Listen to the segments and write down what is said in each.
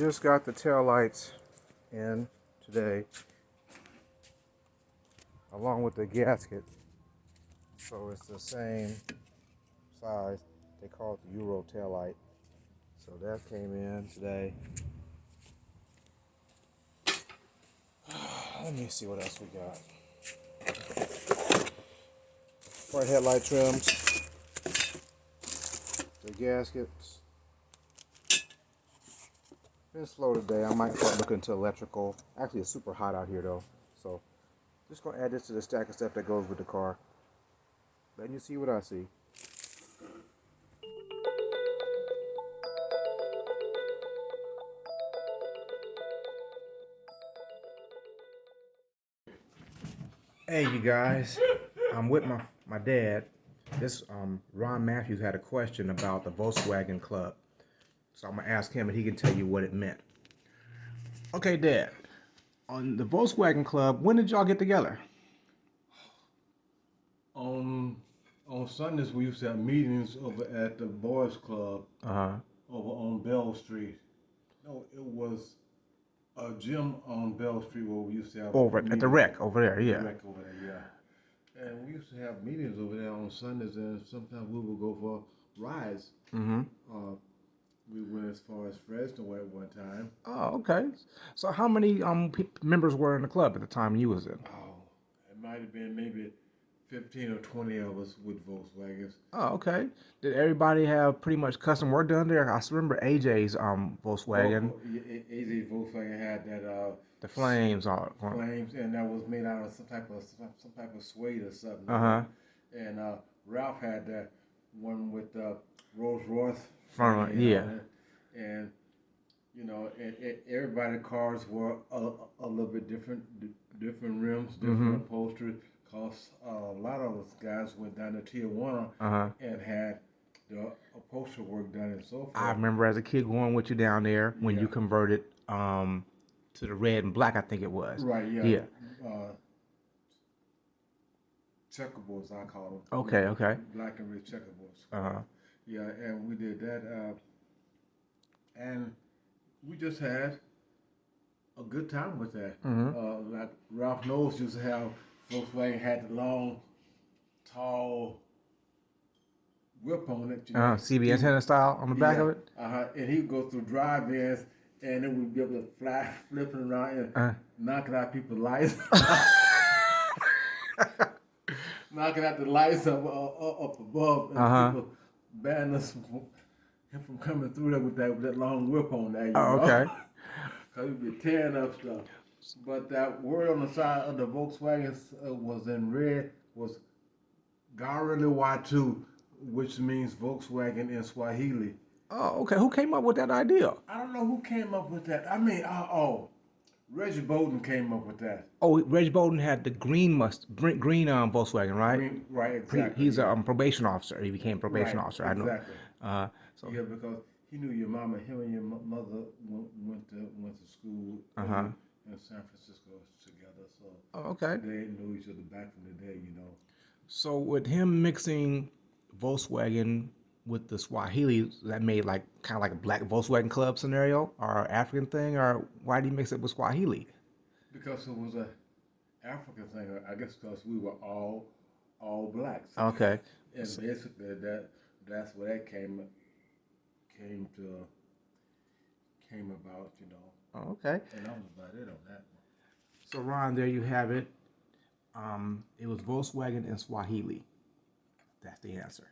just got the tail lights in today, along with the gasket. So it's the same size. They call it the Euro tail light. So that came in today. Let me see what else we got. Front headlight trims, the gaskets. Been slow today. I might start looking into electrical. Actually, it's super hot out here though, so just gonna add this to the stack of stuff that goes with the car. Letting you see what I see. Hey, you guys, I'm with my dad. This Ron Matthews had a question about the Volkswagen Club, so I'm gonna ask him and he can tell you what it meant. Okay, Dad, on the Volkswagen Club, when did y'all get together? On Sundays we used to have meetings over at the Boys Club over on Bell Street. No, it was a gym on Bell Street where we used to have Over at the rec over there, yeah. The rec over there, yeah. And we used to have meetings over there on Sundays, and sometimes we would go for rides. Mm-hmm. We went as far as Fresno at one time. Oh, okay. So how many members were in the club at the time you was in? Oh, it might have been maybe 15 or 20 of us with Volkswagens. Oh, okay. Did everybody have pretty much custom work done there? I still remember AJ's Volkswagen. AJ Volkswagen had that The flames all flames, and that was made out of some type of suede or something. And Ralph had that one with Rolls Royce front, yeah. And you know, everybody's cars were a little bit different rims, different upholstery. Cause a lot of us guys went down to Tijuana and had the upholstery work done and so forth. I remember as a kid going with you down there when you converted to the red and black, I think it was. Right, yeah. Yeah. Checkerboards, I call them. Okay, okay. Black and red checkerboards. Yeah, and we did that, and we just had a good time with that. Like Ralph Knowles used to have. Volkswagen had the long, tall whip on it. You know? CB antenna style on the back of it? And he'd go through drive-ins, and it would be able to fly, flipping around and knocking out people's lights. Knocking out the lights up above. And people banning us from coming through there with that long whip on there. You know? Okay. Because he'd be tearing up stuff. But that word on the side of the Volkswagen was in red, was Gariliwatu, which means Volkswagen in Swahili. Oh, okay. Who came up with that idea? I don't know who came up with that. I mean, Reggie Bowden came up with that. Oh, Reggie Bowden had the green Volkswagen, right? Green, right, exactly. He's a probation officer. He became probation officer. Exactly. I know. Yeah, because he knew your mama. Him and your mother went to school. In San Francisco together, so okay. They knew each other back in the day, you know. So with him mixing Volkswagen with the Swahili, that made like kind of like a black Volkswagen Club scenario or African thing, or why did he mix it with Swahili? Because it was a African thing, I guess, because we were all blacks. Okay. And basically that's where that came about, you know. Oh, okay. And that was about it on that one. So Ron, there you have it. It was Volkswagen and Swahili. That's the answer.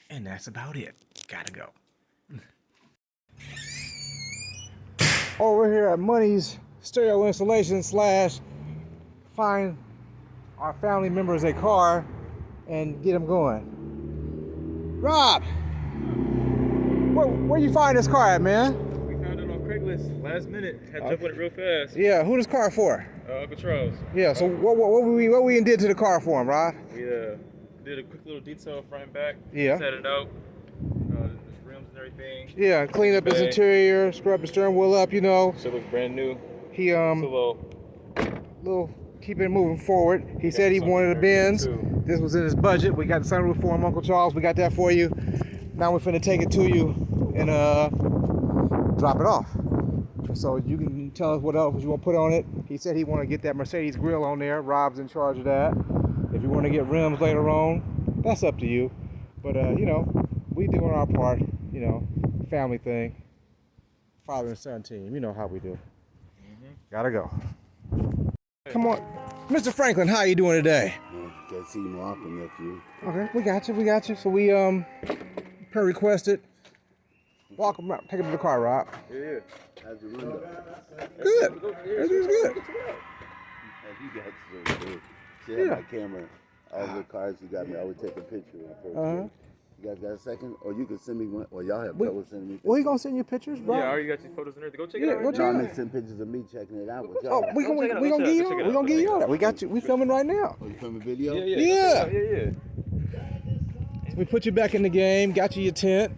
And that's about it. Gotta go. Over here at Money's Stereo Installation / find our family members a car and get them going. Rob, where you find this car at, man? Craigslist last minute. Had to jump on it real fast. Yeah, who this car for? Uncle Charles. Yeah, so what we did to the car for him, Rod? We did a quick little detail front and back. Yeah. Set it out. The rims and everything. Yeah, clean up his interior, scrub the steering wheel up, you know. So it looks brand new. He It's a little keep it moving forward. He said he wanted a Benz. This was in his budget. We got the sunroof for him, Uncle Charles. We got that for you. Now we're finna take it to you and drop it off. So you can tell us what else you want to put on it. He said he want to get that Mercedes grill on there. Rob's in charge of that. If you want to get rims later on, that's up to you. But you know, we doing our part. You know, family thing, father and son team. You know how we do. Gotta go. Come on, Mr. Franklin. How you doing today? Can't see you more often, nephew. Okay, we got you. So we per requested. Walk him out. Take him to the car, Rob. Yeah. How's your window? Good. Everything's good. As you got so good. She had my camera. All the cars you got me, I would take a picture of first. You guys got a second? Or you can send me one. Or y'all have trouble sending me pictures. Well, he gonna send you pictures, bro. Yeah, I already got your photos in there. Go check it Yeah, out. go Right check now. it I'm out. gonna send pictures of me checking it out with Oh, y'all. we Check it out, gonna check give it you. out, We gonna give you all that. We got you. We filming right now. Oh, you filming video? Yeah. We put you back in the game. Got you your tent.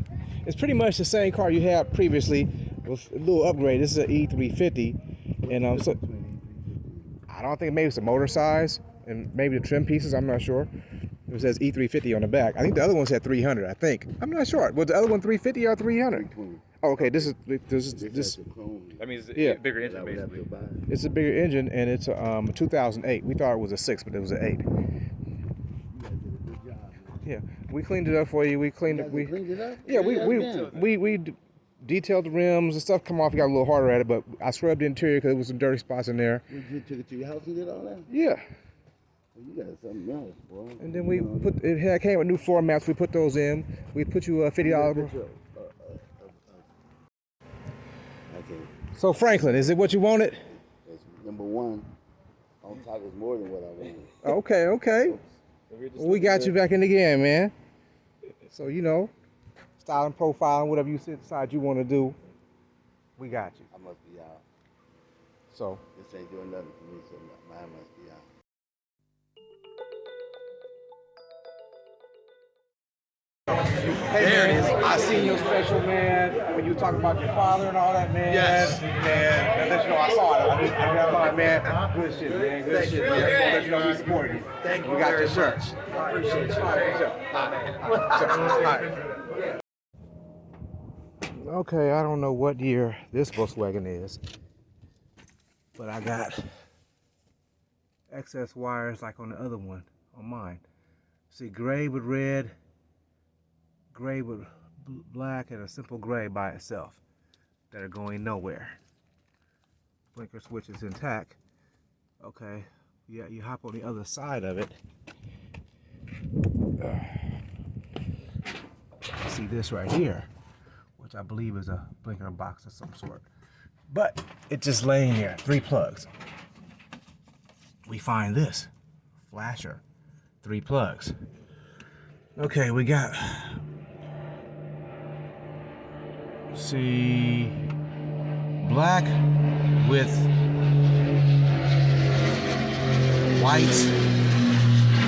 It's pretty much the same car you had previously with a little upgrade. This is an E350, and so I don't think maybe it's the motor size and maybe the trim pieces. I'm not sure. It says E350 on the back. I think the other one said 300. I think. I'm not sure. Was the other one 350 or 300? 320. Oh, okay. This. This has the chrome. That means Yeah. it's a bigger That engine, would have basically. to buy. It's a bigger engine, and it's a 2008. We thought it was a 6, but it was an 8. You guys did a good job, man. Yeah, we cleaned it up for you. We cleaned You it. guys cleaned it up? Yeah, Yeah, we detailed the rims. The stuff come off. We got a little harder at it, but I scrubbed the interior because there was some dirty spots in there. You took it to your house and did all that? Yeah, Well, you got something else, boy. and then we put it came with new floor mats. We put those in. We put you a $50. Okay. So Franklin, is it what you wanted? That's number one. On top is more than what I wanted. Okay. Well, we got you back in the game, man. So you know, styling, profiling, whatever you decide you want to do, we got you. I must be out. So. This ain't doing nothing for me, so mine must be out. Hey, there it is. I seen your special, man, when you were talking about your father and all that, man. Yes. Man, that let you know I saw it. I thought, man, good shit, man. Good shit, man. Let you know we supported you. Thank you We got your very shirt. much. I appreciate you. All right. Okay, I don't know what year this Volkswagen is, but I got excess wires like on the other one, on mine. See, gray with red, gray with black, and a simple gray by itself that are going nowhere. Blinker switch is intact. Okay, yeah, you hop on the other side of it. See this right here, which I believe is a blinker box of some sort. But it's just laying here, 3 plugs. We find this, flasher, 3 plugs. Okay, we got, see, black with white,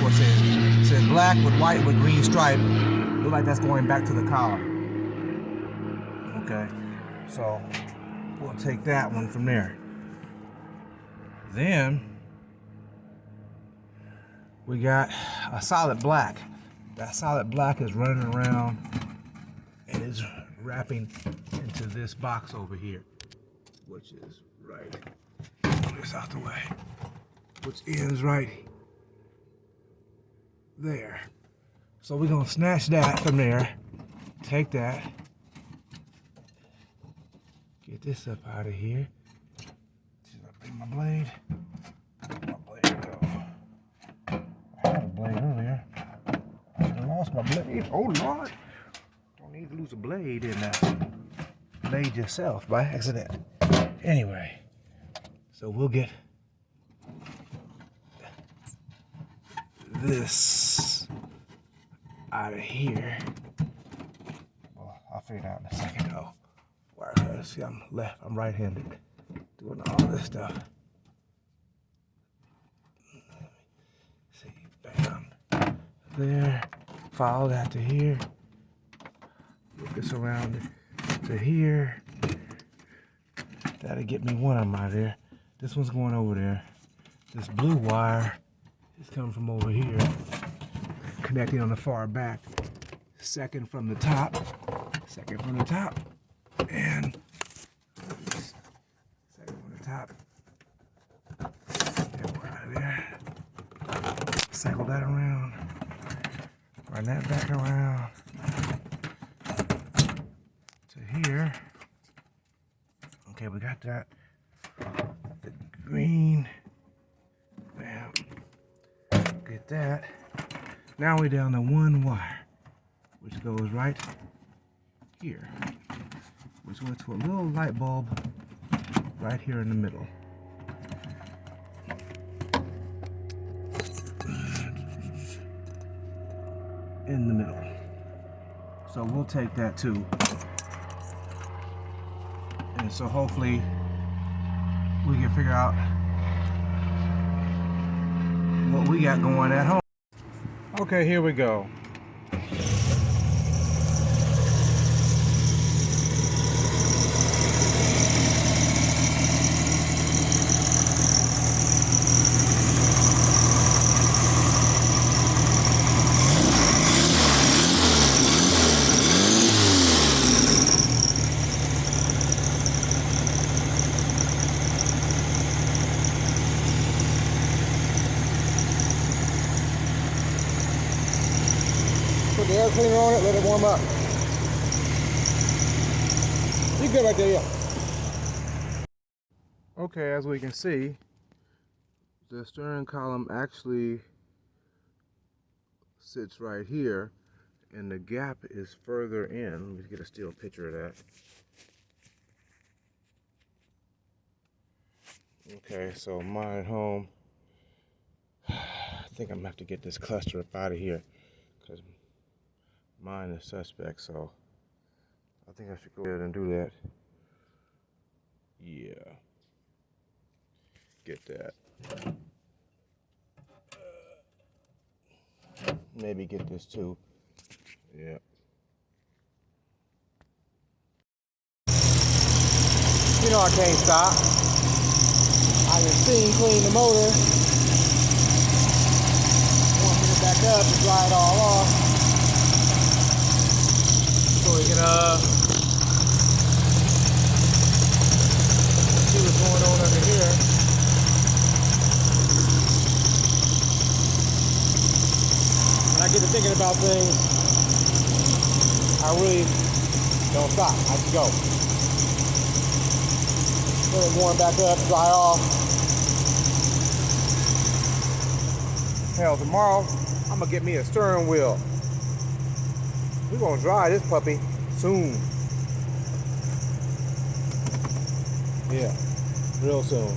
what's it? It says black with white with green stripe. Look like that's going back to the collar. Okay, so we'll take that one from there. Then we got a solid black. That solid black is running around and is wrapping into this box over here, which is right, move this out the way, which ends right there. So we're gonna snatch that from there, take that, get this up out of here. Should I bring my blade? Where'd my blade go? I had a blade earlier. I lost my blade. Oh Lord! Don't need to lose a blade in that. Blade yourself by accident. Anyway, so we'll get this out of here. Well, I'll figure it out in a second though. Where, see, I'm right-handed doing all this stuff. See, bam, there, follow that to here. Move this around to here. That'll get me one of them out of there. This one's going over there. This blue wire is coming from over here, connecting on the far back. Second from the top, and Cycle that around. Run that back around to here. Okay, we got that. The green. Bam. Get that. Now we're down to one wire, which goes right here, which goes to a little light bulb right here in the middle. In the middle. So we'll take that too. And so hopefully we can figure out what we got going at home. Okay, here we go. Put the air cleaner on it, let it warm up. You good right there, yeah. Okay, as we can see, the steering column actually sits right here, and the gap is further in. Let me get a still picture of that. Okay, so mine at home. I think I'm gonna have to get this cluster up out of here because mine is suspect, so I think I should go ahead and do that. Yeah. Get that. Maybe get this too. Yeah. You know I can't stop. I can steam clean the motor. Warm it back up and dry it all off. So we can see what's going on under here. When I get to thinking about things, I really don't stop. I just go. Let it warm back up, dry off. Hell, tomorrow I'm gonna get me a steering wheel. We're gonna dry this puppy soon. Yeah, real soon.